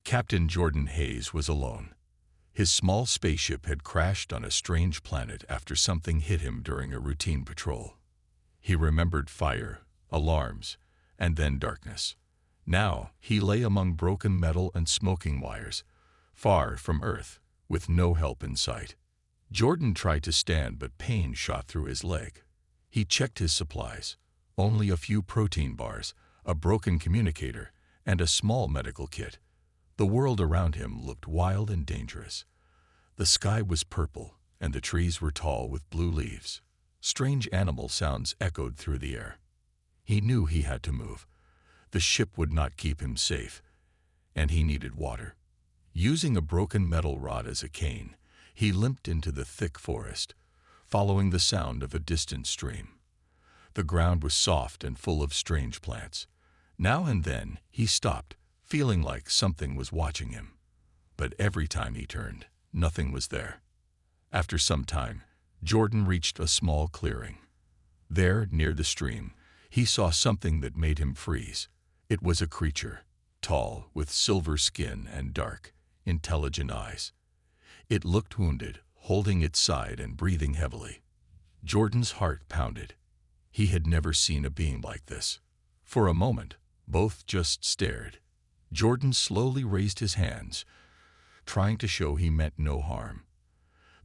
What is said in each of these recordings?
Captain Jordan Hayes was alone. His small spaceship had crashed on a strange planet after something hit him during a routine patrol. He remembered fire, alarms, and then darkness. Now he lay among broken metal and smoking wires, far from Earth, with no help in sight. Jordan tried to stand, but pain shot through his leg. He checked his supplies: only a few protein bars, a broken communicator, and a small medical kit. The world around him looked wild and dangerous. The sky was purple, and the trees were tall with blue leaves. Strange animal sounds echoed through the air. He knew he had to move. The ship would not keep him safe, and he needed water. Using a broken metal rod as a cane, he limped into the thick forest, following the sound of a distant stream. The ground was soft and full of strange plants. Now and then he stopped, feeling like something was watching him. But every time he turned, nothing was there. After some time, Jordan reached a small clearing. There, near the stream, he saw something that made him freeze. It was a creature, tall, with silver skin and dark, intelligent eyes. It looked wounded, holding its side and breathing heavily. Jordan's heart pounded. He had never seen a being like this. For a moment, both just stared. Jordan slowly raised his hands, trying to show he meant no harm.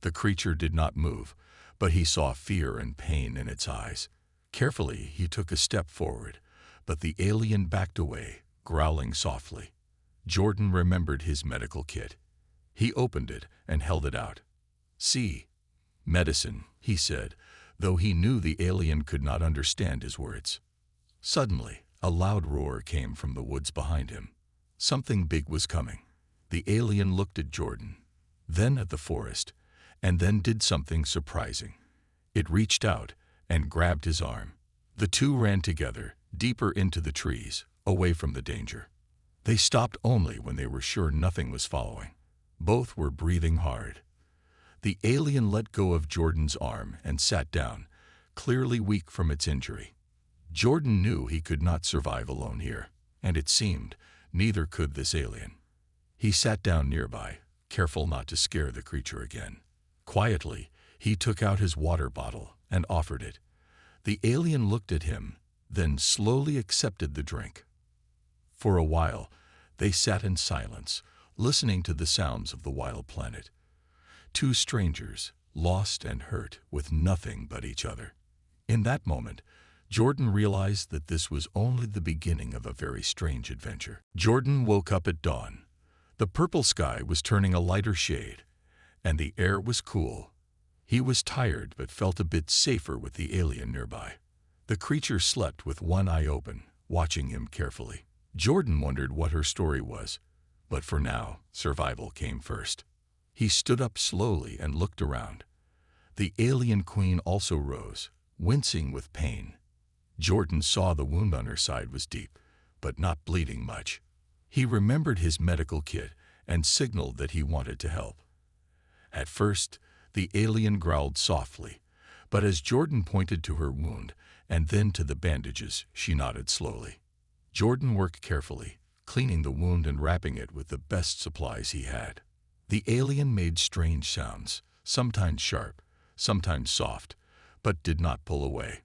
The creature did not move, but he saw fear and pain in its eyes. Carefully, he took a step forward, but the alien backed away, growling softly. Jordan remembered his medical kit. He opened it and held it out. "See, medicine," he said, though he knew the alien could not understand his words. Suddenly, a loud roar came from the woods behind him. Something big was coming. The alien looked at Jordan, then at the forest, and then did something surprising. It reached out and grabbed his arm. The two ran together, deeper into the trees, away from the danger. They stopped only when they were sure nothing was following. Both were breathing hard. The alien let go of Jordan's arm and sat down, clearly weak from its injury. Jordan knew he could not survive alone here, and it seemed neither could this alien. He sat down nearby, careful not to scare the creature again. Quietly, he took out his water bottle and offered it. The alien looked at him, then slowly accepted the drink. For a while, they sat in silence, listening to the sounds of the wild planet. Two strangers, lost and hurt, with nothing but each other. In that moment, Jordan realized that this was only the beginning of a very strange adventure. Jordan woke up at dawn. The purple sky was turning a lighter shade, and the air was cool. He was tired but felt a bit safer with the alien nearby. The creature slept with one eye open, watching him carefully. Jordan wondered what her story was, but for now, survival came first. He stood up slowly and looked around. The alien queen also rose, wincing with pain. Jordan saw the wound on her side was deep, but not bleeding much. He remembered his medical kit and signaled that he wanted to help. At first, the alien growled softly, but as Jordan pointed to her wound and then to the bandages, she nodded slowly. Jordan worked carefully, cleaning the wound and wrapping it with the best supplies he had. The alien made strange sounds, sometimes sharp, sometimes soft, but did not pull away.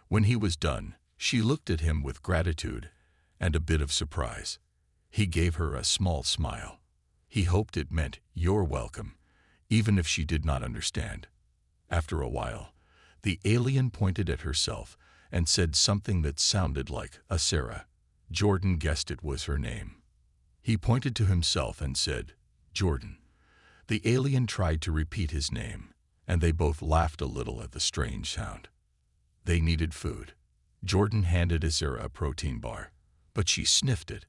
When he was done, she looked at him with gratitude and a bit of surprise. He gave her a small smile. He hoped it meant "you're welcome," even if she did not understand. After a while, the alien pointed at herself and said something that sounded like Sarah. Jordan guessed it was her name. He pointed to himself and said, "Jordan." The alien tried to repeat his name, and they both laughed a little at the strange sound. They needed food. Jordan handed Sarah a protein bar, but she sniffed it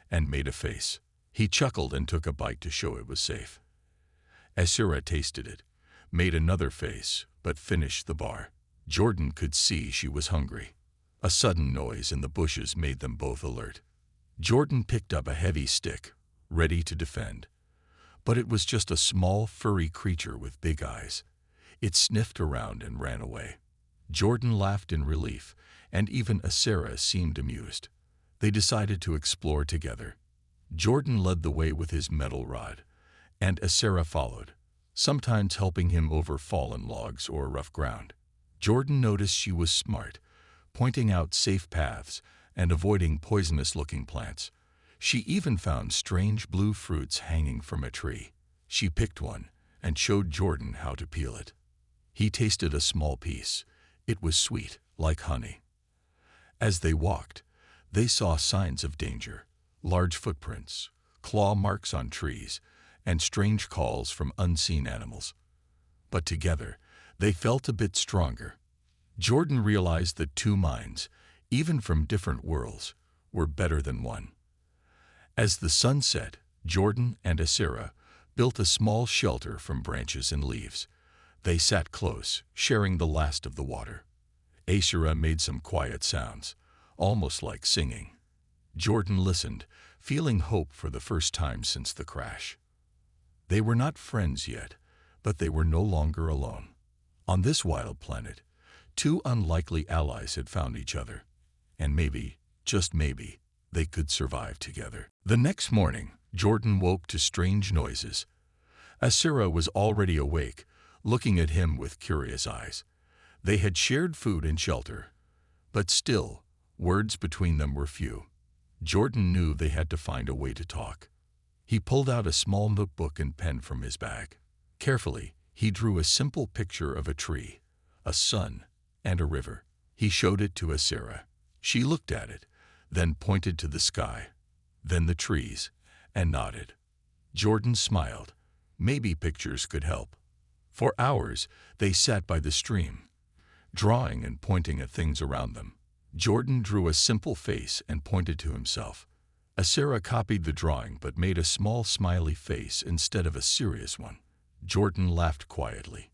and made a face. He chuckled and took a bite to show it was safe. Sarah tasted it, made another face, but finished the bar. Jordan could see she was hungry. A sudden noise in the bushes made them both alert. Jordan picked up a heavy stick, ready to defend. But it was just a small, furry creature with big eyes. It sniffed around and ran away. Jordan laughed in relief, and even Sarah seemed amused. They decided to explore together. Jordan led the way with his metal rod, and Asera followed, sometimes helping him over fallen logs or rough ground. Jordan noticed she was smart, pointing out safe paths and avoiding poisonous-looking plants. She even found strange blue fruits hanging from a tree. She picked one and showed Jordan how to peel it. He tasted a small piece. It was sweet, like honey. As they walked, they saw signs of danger, large footprints, claw marks on trees, and strange calls from unseen animals. But together, they felt a bit stronger. Jordan realized that two minds, even from different worlds, were better than one. As the sun set, Jordan and Asera built a small shelter from branches and leaves. They sat close, sharing the last of the water. Asera made some quiet sounds, almost like singing. Jordan listened, feeling hope for the first time since the crash. They were not friends yet, but they were no longer alone. On this wild planet, two unlikely allies had found each other, and maybe, just maybe, they could survive together. The next morning, Jordan woke to strange noises. Asera was already awake, looking at him with curious eyes. They had shared food and shelter, but still, words between them were few. Jordan knew they had to find a way to talk. He pulled out a small notebook and pen from his bag. Carefully, he drew a simple picture of a tree, a sun, and a river. He showed it to Asera. She looked at it, then pointed to the sky, then the trees, and nodded. Jordan smiled. Maybe pictures could help. For hours, they sat by the stream, drawing and pointing at things around them. Jordan drew a simple face and pointed to himself. Asera copied the drawing but made a small smiley face instead of a serious one. Jordan laughed quietly.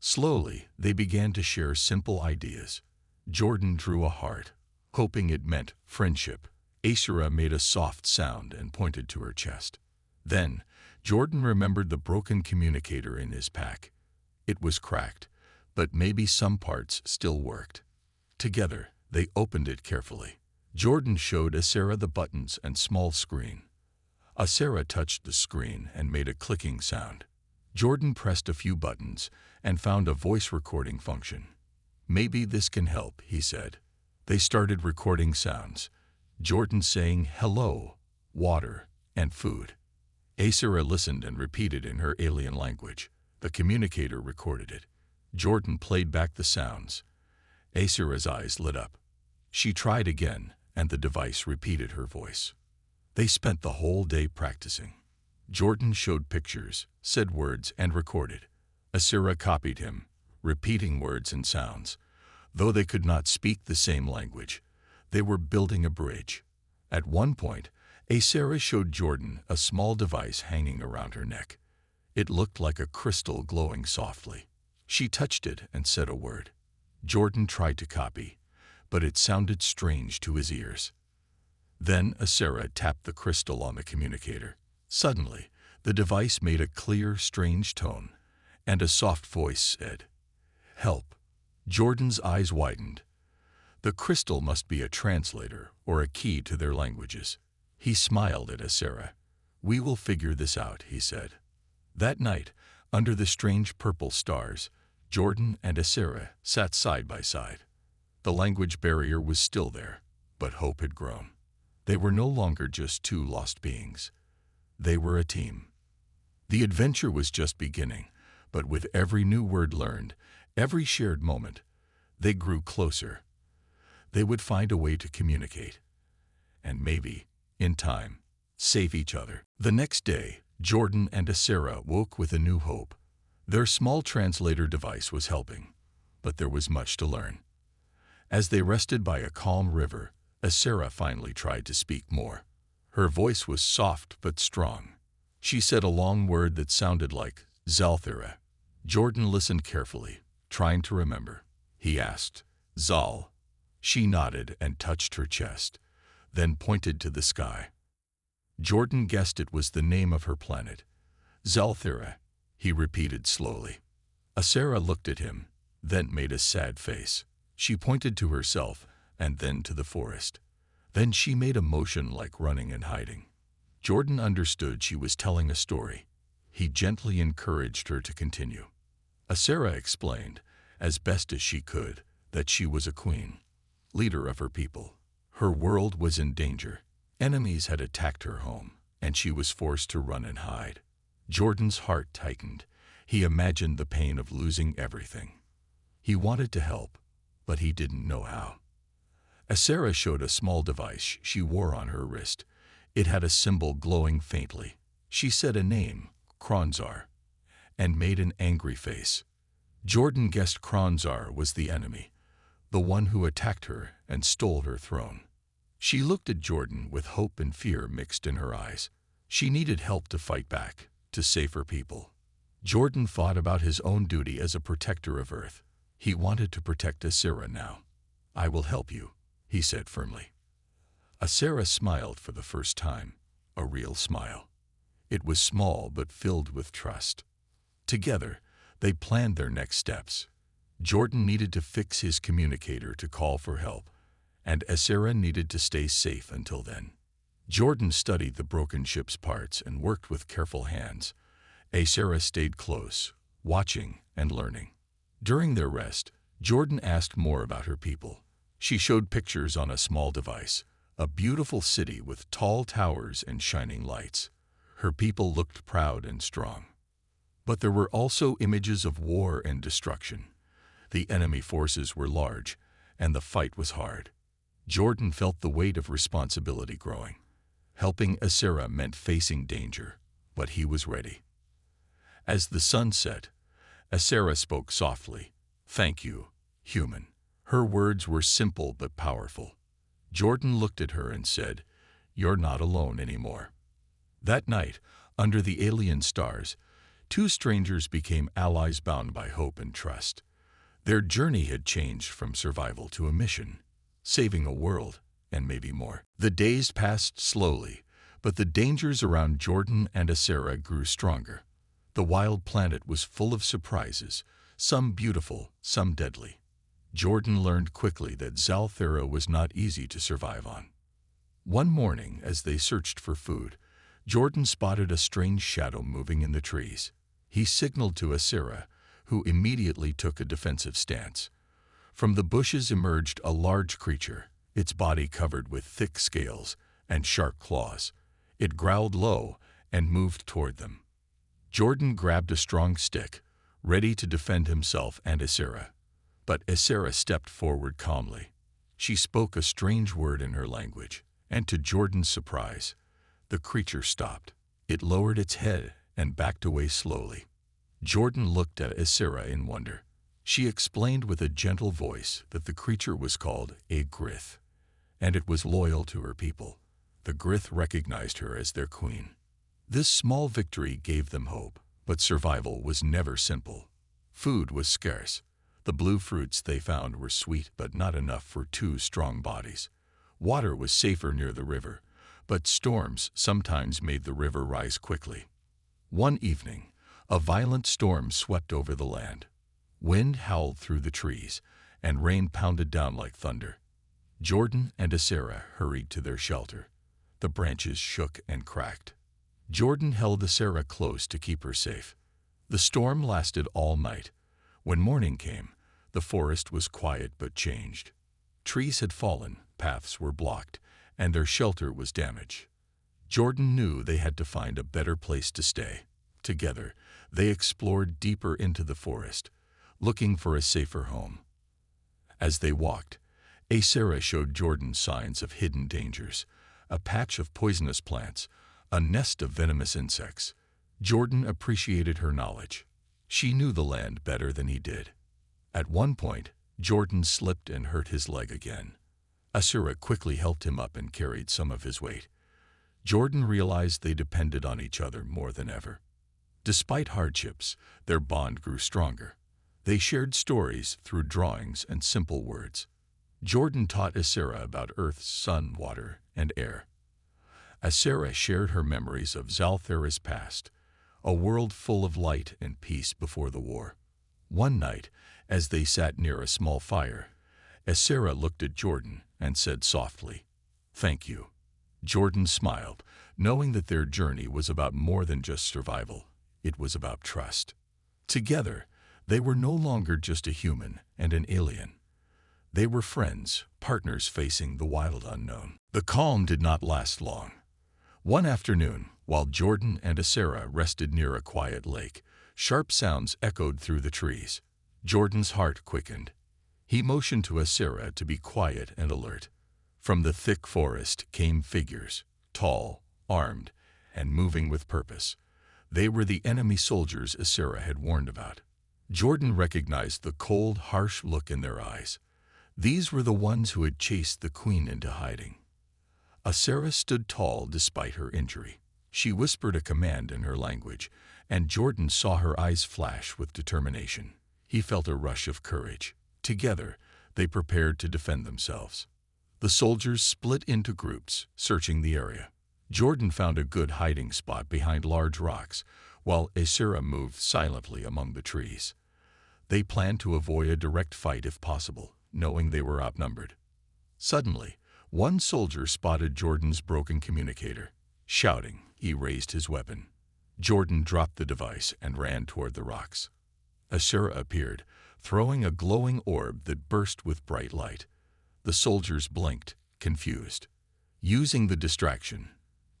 Slowly, they began to share simple ideas. Jordan drew a heart, hoping it meant friendship. Asera made a soft sound and pointed to her chest. Then, Jordan remembered the broken communicator in his pack. It was cracked, but maybe some parts still worked. Together, they opened it carefully. Jordan showed Asera the buttons and small screen. Asera touched the screen and made a clicking sound. Jordan pressed a few buttons and found a voice recording function. Maybe this can help, he said. They started recording sounds. Jordan saying hello, water, and food. Asera listened and repeated in her alien language. The communicator recorded it. Jordan played back the sounds. Asera's eyes lit up. She tried again, and the device repeated her voice. They spent the whole day practicing. Jordan showed pictures, said words, and recorded. Asera copied him, repeating words and sounds. Though they could not speak the same language, they were building a bridge. At one point, Asera showed Jordan a small device hanging around her neck. It looked like a crystal glowing softly. She touched it and said a word. Jordan tried to copy, but it sounded strange to his ears. Then Asera tapped the crystal on the communicator. Suddenly, the device made a clear, strange tone, and a soft voice said, "Help." Jordan's eyes widened. The crystal must be a translator or a key to their languages. He smiled at Asera. "We will figure this out," he said. That night, under the strange purple stars, Jordan and Asera sat side by side. The language barrier was still there, but hope had grown. They were no longer just two lost beings. They were a team. The adventure was just beginning, but with every new word learned, every shared moment, they grew closer. They would find a way to communicate, and maybe, in time, save each other. The next day, Jordan and Asera woke with a new hope. Their small translator device was helping, but there was much to learn. As they rested by a calm river, Asera finally tried to speak more. Her voice was soft but strong. She said a long word that sounded like Zalthira. Jordan listened carefully, trying to remember. He asked, "Zal." She nodded and touched her chest, then pointed to the sky. Jordan guessed it was the name of her planet. "Zalthira," he repeated slowly. Asera looked at him, then made a sad face. She pointed to herself and then to the forest. Then she made a motion like running and hiding. Jordan understood she was telling a story. He gently encouraged her to continue. Asera explained, as best as she could, that she was a queen, leader of her people. Her world was in danger. Enemies had attacked her home, and she was forced to run and hide. Jordan's heart tightened. He imagined the pain of losing everything. He wanted to help, but he didn't know how. Asera showed a small device she wore on her wrist. It had a symbol glowing faintly. She said a name, Kronzar, and made an angry face. Jordan guessed Kronzar was the enemy, the one who attacked her and stole her throne. She looked at Jordan with hope and fear mixed in her eyes. She needed help to fight back, to save her people. Jordan thought about his own duty as a protector of Earth. He wanted to protect Asera now. "I will help you," he said firmly. Asera smiled for the first time, a real smile. It was small but filled with trust. Together, they planned their next steps. Jordan needed to fix his communicator to call for help, and Asera needed to stay safe until then. Jordan studied the broken ship's parts and worked with careful hands. Asera stayed close, watching and learning. During their rest, Jordan asked more about her people. She showed pictures on a small device, a beautiful city with tall towers and shining lights. Her people looked proud and strong. But there were also images of war and destruction. The enemy forces were large, and the fight was hard. Jordan felt the weight of responsibility growing. Helping Asera meant facing danger, but he was ready. As the sun set, Asera spoke softly, "Thank you, human." Her words were simple but powerful. Jordan looked at her and said, "You're not alone anymore." That night, under the alien stars, two strangers became allies bound by hope and trust. Their journey had changed from survival to a mission, saving a world, and maybe more. The days passed slowly, but the dangers around Jordan and Asera grew stronger. The wild planet was full of surprises, some beautiful, some deadly. Jordan learned quickly that Zalthera was not easy to survive on. One morning, as they searched for food, Jordan spotted a strange shadow moving in the trees. He signaled to Asera, who immediately took a defensive stance. From the bushes emerged a large creature, its body covered with thick scales and sharp claws. It growled low and moved toward them. Jordan grabbed a strong stick, ready to defend himself and Asera. But Asera stepped forward calmly. She spoke a strange word in her language, and to Jordan's surprise, the creature stopped. It lowered its head and backed away slowly. Jordan looked at Asera in wonder. She explained with a gentle voice that the creature was called a Grith, and it was loyal to her people. The Grith recognized her as their queen. This small victory gave them hope, but survival was never simple. Food was scarce. The blue fruits they found were sweet but not enough for two strong bodies. Water was safer near the river, but storms sometimes made the river rise quickly. One evening, a violent storm swept over the land. Wind howled through the trees, and rain pounded down like thunder. Jordan and Asera hurried to their shelter. The branches shook and cracked. Jordan held Asera close to keep her safe. The storm lasted all night. When morning came, the forest was quiet but changed. Trees had fallen, paths were blocked, and their shelter was damaged. Jordan knew they had to find a better place to stay. Together, they explored deeper into the forest, looking for a safer home. As they walked, Asera showed Jordan signs of hidden dangers, a patch of poisonous plants, a nest of venomous insects. Jordan appreciated her knowledge. She knew the land better than he did. At one point, Jordan slipped and hurt his leg again. Asera quickly helped him up and carried some of his weight. Jordan realized they depended on each other more than ever. Despite hardships, their bond grew stronger. They shared stories through drawings and simple words. Jordan taught Asera about Earth's sun, water, and air. Asera shared her memories of Zalthera's past, a world full of light and peace before the war. One night, as they sat near a small fire, Asera looked at Jordan and said softly, "Thank you." Jordan smiled, knowing that their journey was about more than just survival. It was about trust. Together, they were no longer just a human and an alien. They were friends, partners facing the wild unknown. The calm did not last long. One afternoon, while Jordan and Asera rested near a quiet lake, sharp sounds echoed through the trees. Jordan's heart quickened. He motioned to Asera to be quiet and alert. From the thick forest came figures, tall, armed, and moving with purpose. They were the enemy soldiers Asera had warned about. Jordan recognized the cold, harsh look in their eyes. These were the ones who had chased the queen into hiding. Asera stood tall despite her injury. She whispered a command in her language, and Jordan saw her eyes flash with determination. He felt a rush of courage. Together, they prepared to defend themselves. The soldiers split into groups, searching the area. Jordan found a good hiding spot behind large rocks, while Asera moved silently among the trees. They planned to avoid a direct fight if possible, knowing they were outnumbered. Suddenly, one soldier spotted Jordan's broken communicator. Shouting, he raised his weapon. Jordan dropped the device and ran toward the rocks. Asera appeared, throwing a glowing orb that burst with bright light. The soldiers blinked, confused. Using the distraction,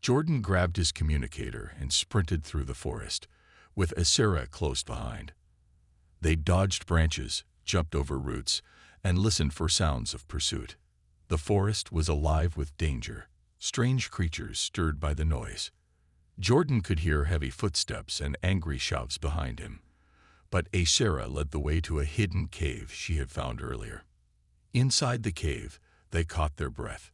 Jordan grabbed his communicator and sprinted through the forest, with Asera close behind. They dodged branches, jumped over roots, and listened for sounds of pursuit. The forest was alive with danger, strange creatures stirred by the noise. Jordan could hear heavy footsteps and angry shouts behind him, but Asera led the way to a hidden cave she had found earlier. Inside the cave, they caught their breath.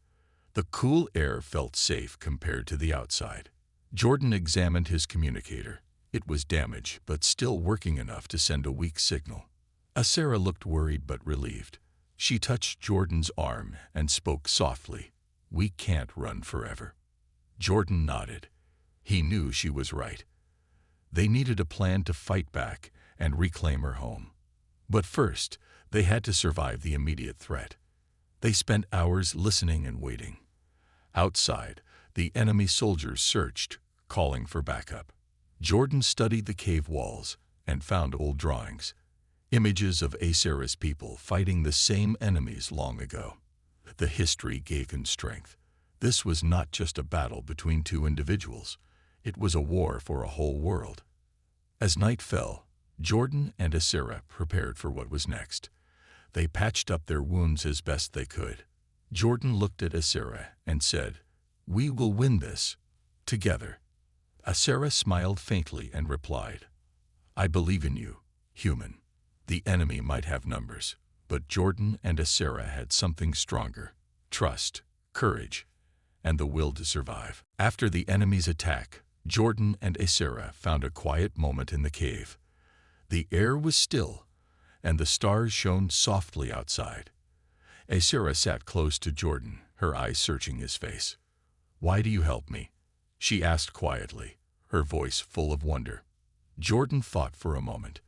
The cool air felt safe compared to the outside. Jordan examined his communicator. It was damaged, but still working enough to send a weak signal. Asera looked worried but relieved. She touched Jordan's arm and spoke softly. "We can't run forever." Jordan nodded. He knew she was right. They needed a plan to fight back and reclaim her home. But first, they had to survive the immediate threat. They spent hours listening and waiting. Outside, the enemy soldiers searched, calling for backup. Jordan studied the cave walls and found old drawings, images of Asera's people fighting the same enemies long ago. The history gave him strength. This was not just a battle between two individuals. It was a war for a whole world. As night fell, Jordan and Asera prepared for what was next. They patched up their wounds as best they could. Jordan looked at Asera and said, "We will win this, together." Asera smiled faintly and replied, "I believe in you, human." The enemy might have numbers, but Jordan and Asera had something stronger: trust, courage, and the will to survive. After the enemy's attack, Jordan and Asera found a quiet moment in the cave. The air was still, and the stars shone softly outside. Asera sat close to Jordan, her eyes searching his face. "Why do you help me?" she asked quietly, her voice full of wonder. Jordan thought for a moment.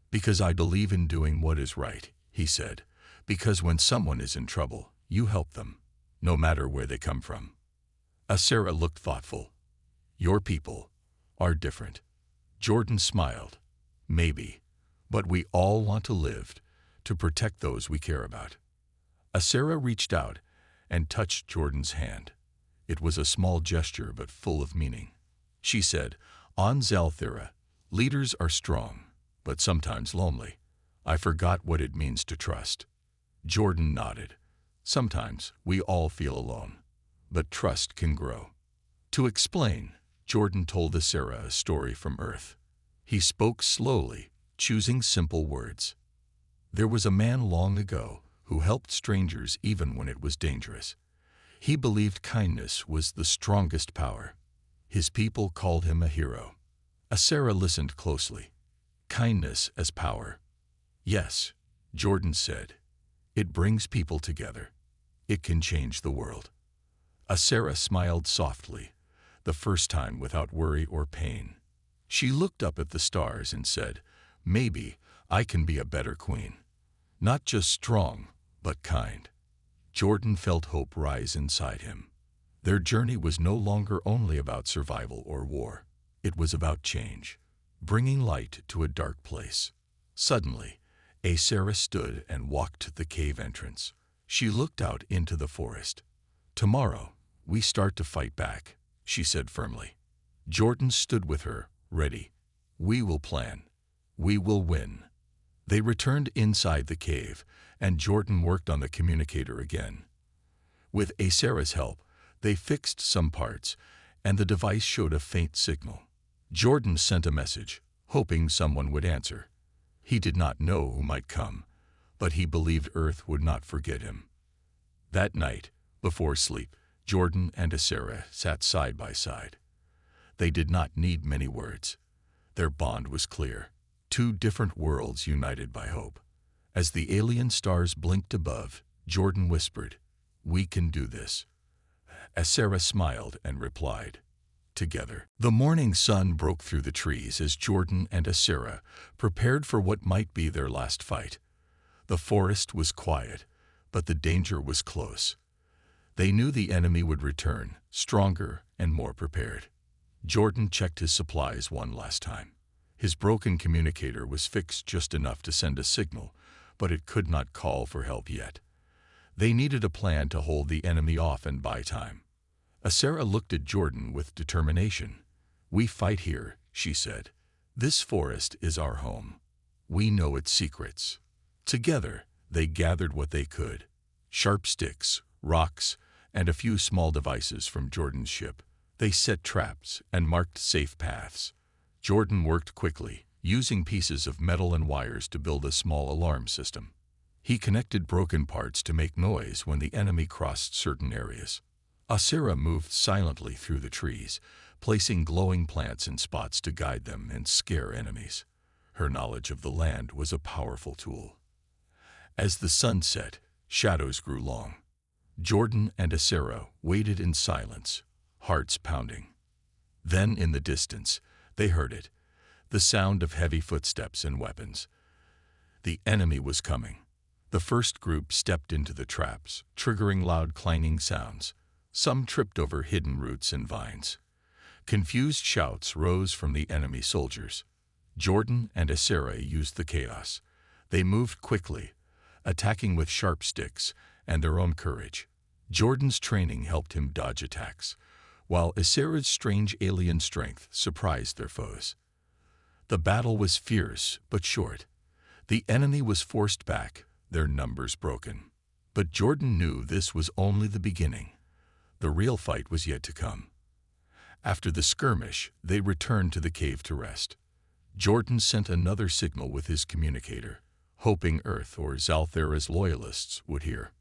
"Because I believe in doing what is right," he said. "Because when someone is in trouble, you help them, no matter where they come from." Asera looked thoughtful. "Your people are different." Jordan smiled. "Maybe, but we all want to live, to protect those we care about." Asera reached out and touched Jordan's hand. It was a small gesture but full of meaning. She said, "On Zalthira, leaders are strong, but sometimes lonely. I forgot what it means to trust." Jordan nodded. "Sometimes we all feel alone, but trust can grow." To explain, Jordan told Asera a story from Earth. He spoke slowly, choosing simple words. There was a man long ago who helped strangers even when it was dangerous. He believed kindness was the strongest power. His people called him a hero. Asera listened closely. "Kindness as power." "Yes," Jordan said. "It brings people together. It can change the world." Asera smiled softly, the first time without worry or pain. She looked up at the stars and said, "Maybe I can be a better queen. Not just strong, but kind." Jordan felt hope rise inside him. Their journey was no longer only about survival or war. It was about change, bringing light to a dark place. Suddenly, Sarah stood and walked to the cave entrance. She looked out into the forest. "Tomorrow, we start to fight back," she said firmly. Jordan stood with her, ready. "We will plan. We will win." They returned inside the cave, and Jordan worked on the communicator again. With Sarah's help, they fixed some parts, and the device showed a faint signal. Jordan sent a message, hoping someone would answer. He did not know who might come, but he believed Earth would not forget him. That night, before sleep, Jordan and Sarah sat side by side. They did not need many words. Their bond was clear. Two different worlds united by hope. As the alien stars blinked above, Jordan whispered, "We can do this." Sarah smiled and replied, "Together." The morning sun broke through the trees as Jordan and Sarah prepared for what might be their last fight. The forest was quiet, but the danger was close. They knew the enemy would return, stronger and more prepared. Jordan checked his supplies one last time. His broken communicator was fixed just enough to send a signal, but it could not call for help yet. They needed a plan to hold the enemy off and buy time. Sarah looked at Jordan with determination. "We fight here," she said. "This forest is our home. We know its secrets." Together, they gathered what they could: sharp sticks, rocks, and a few small devices from Jordan's ship. They set traps and marked safe paths. Jordan worked quickly, using pieces of metal and wires to build a small alarm system. He connected broken parts to make noise when the enemy crossed certain areas. Sarah moved silently through the trees, placing glowing plants in spots to guide them and scare enemies. Her knowledge of the land was a powerful tool. As the sun set, shadows grew long. Jordan and Sarah waited in silence, hearts pounding. Then, in the distance, they heard it, the sound of heavy footsteps and weapons. The enemy was coming. The first group stepped into the traps, triggering loud clanging sounds. Some tripped over hidden roots and vines. Confused shouts rose from the enemy soldiers. Jordan and Sarah used the chaos. They moved quickly, attacking with sharp sticks and their own courage. Jordan's training helped him dodge attacks, while Sarah's strange alien strength surprised their foes. The battle was fierce but short. The enemy was forced back, their numbers broken. But Jordan knew this was only the beginning. The real fight was yet to come. After the skirmish, they returned to the cave to rest. Jordan sent another signal with his communicator, hoping Earth or Zalthara's loyalists would hear.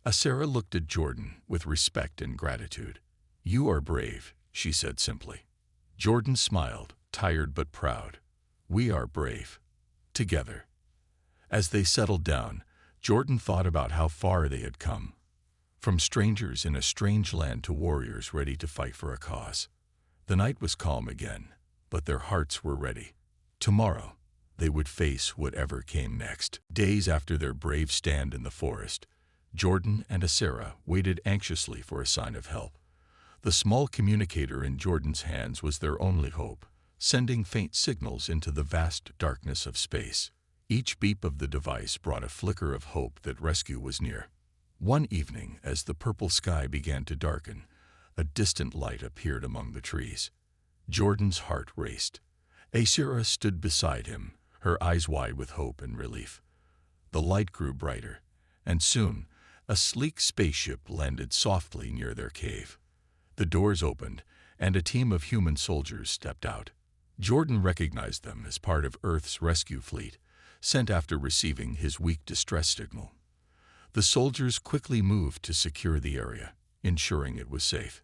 Sarah looked at Jordan with respect and gratitude. "You are brave," she said simply. Jordan smiled, tired but proud. "We are brave. Together." As they settled down, Jordan thought about how far they had come. From strangers in a strange land to warriors ready to fight for a cause. The night was calm again, but their hearts were ready. Tomorrow, they would face whatever came next. Days after their brave stand in the forest, Jordan and Sarah waited anxiously for a sign of help. The small communicator in Jordan's hands was their only hope, sending faint signals into the vast darkness of space. Each beep of the device brought a flicker of hope that rescue was near. One evening, as the purple sky began to darken, a distant light appeared among the trees. Jordan's heart raced. Sarah stood beside him, her eyes wide with hope and relief. The light grew brighter, and soon, a sleek spaceship landed softly near their cave. The doors opened, and a team of human soldiers stepped out. Jordan recognized them as part of Earth's rescue fleet, sent after receiving his weak distress signal. The soldiers quickly moved to secure the area, ensuring it was safe.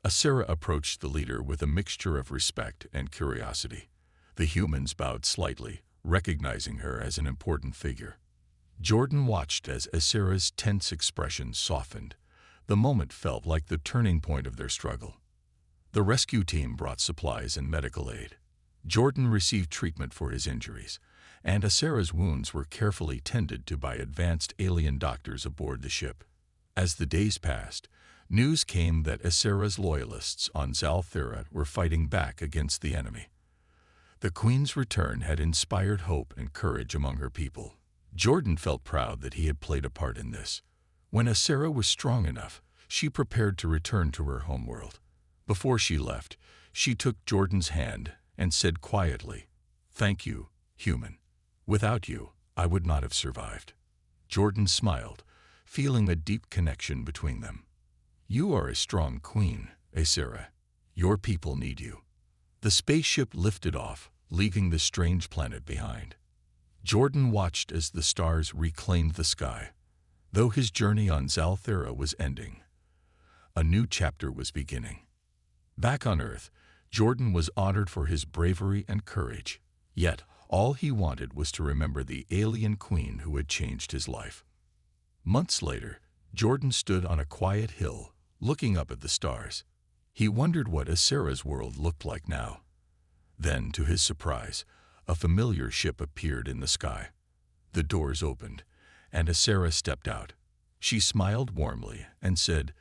Sarah approached the leader with a mixture of respect and curiosity. The humans bowed slightly, recognizing her as an important figure. Jordan watched as Sarah's tense expression softened. The moment felt like the turning point of their struggle. The rescue team brought supplies and medical aid. Jordan received treatment for his injuries, and Sarah's wounds were carefully tended to by advanced alien doctors aboard the ship. As the days passed, News came that Ysera's loyalists on Zalthira were fighting back against the enemy. The queen's return had inspired hope and courage among her people. Jordan felt proud that he had played a part in this. When Ysera was strong enough, she prepared to return to her homeworld. Before she left, she took Jordan's hand and said quietly, "Thank you, human. Without you, I would not have survived." Jordan smiled, feeling a deep connection between them. "You are a strong queen, Ysera. Your people need you." The spaceship lifted off, leaving the strange planet behind. Jordan watched as the stars reclaimed the sky. Though his journey on Zalthira was ending, a new chapter was beginning. Back on Earth, Jordan was honored for his bravery and courage. Yet, all he wanted was to remember the alien queen who had changed his life. Months later, Jordan stood on a quiet hill, looking up at the stars. He wondered what Ysera's world looked like now. Then, to his surprise, a familiar ship appeared in the sky. The doors opened, and Ysera stepped out. She smiled warmly and said,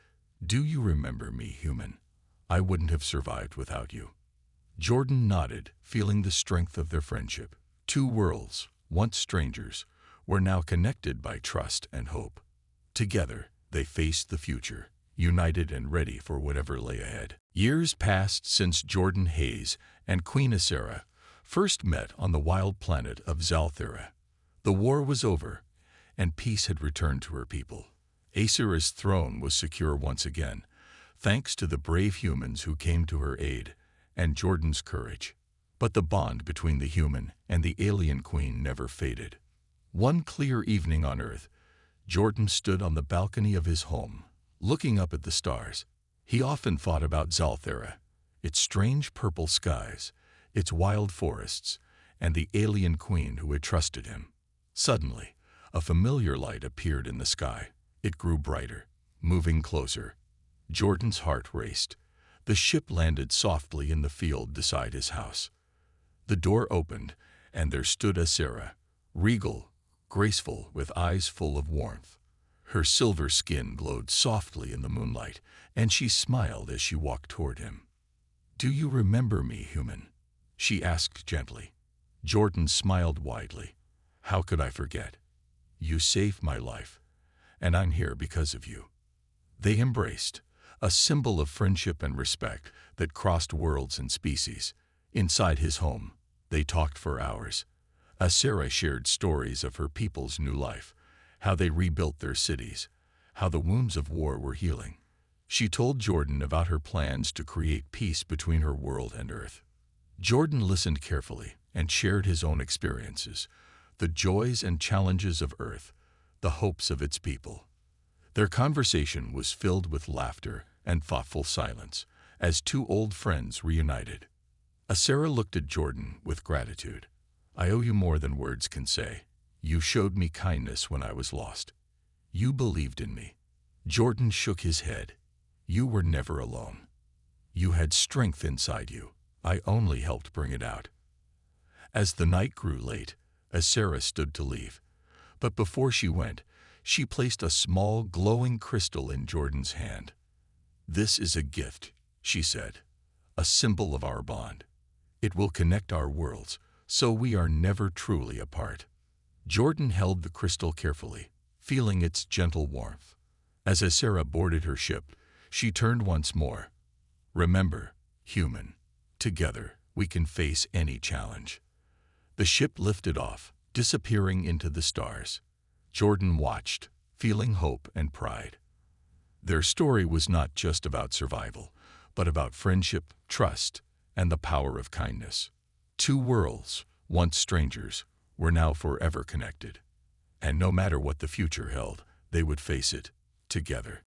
"Do you remember me, human? I wouldn't have survived without you." Jordan nodded, feeling the strength of their friendship. Two worlds, once strangers, were now connected by trust and hope. Together, they faced the future, united and ready for whatever lay ahead. Years passed since Jordan Hayes and Queen Ysera first met on the wild planet of Zalthira. The war was over, and peace had returned to her people. Ysera's throne was secure once again, thanks to the brave humans who came to her aid and Jordan's courage. But the bond between the human and the alien queen never faded. One clear evening on Earth, Jordan stood on the balcony of his home, looking up at the stars. He often thought about Zalthira, its strange purple skies, its wild forests, and the alien queen who had trusted him. Suddenly, a familiar light appeared in the sky. It grew brighter, moving closer. Jordan's heart raced. The ship landed softly in the field beside his house. The door opened, and there stood Ysera, regal, graceful, with eyes full of warmth. Her silver skin glowed softly in the moonlight, and she smiled as she walked toward him. "Do you remember me, human?" she asked gently. Jordan smiled widely. "How could I forget? You saved my life, and I'm here because of you." They embraced, a symbol of friendship and respect that crossed worlds and species. Inside his home, they talked for hours. Ysera shared stories of her people's new life, how they rebuilt their cities, how the wounds of war were healing. She told Jordan about her plans to create peace between her world and Earth. Jordan listened carefully and shared his own experiences, the joys and challenges of Earth, the hopes of its people. Their conversation was filled with laughter and thoughtful silence, as two old friends reunited. Ysera looked at Jordan with gratitude. "I owe you more than words can say. You showed me kindness when I was lost. You believed in me." Jordan shook his head. "You were never alone. You had strength inside you. I only helped bring it out." As the night grew late, Ysera stood to leave. But before she went, she placed a small, glowing crystal in Jordan's hand. "This is a gift," she said, "a symbol of our bond. It will connect our worlds, so we are never truly apart." Jordan held the crystal carefully, feeling its gentle warmth. As Ysera boarded her ship, she turned once more. "Remember, human, together we can face any challenge." The ship lifted off, disappearing into the stars. Jordan watched, feeling hope and pride. Their story was not just about survival, but about friendship, trust, and the power of kindness. Two worlds, once strangers, were now forever connected. And no matter what the future held, they would face it together.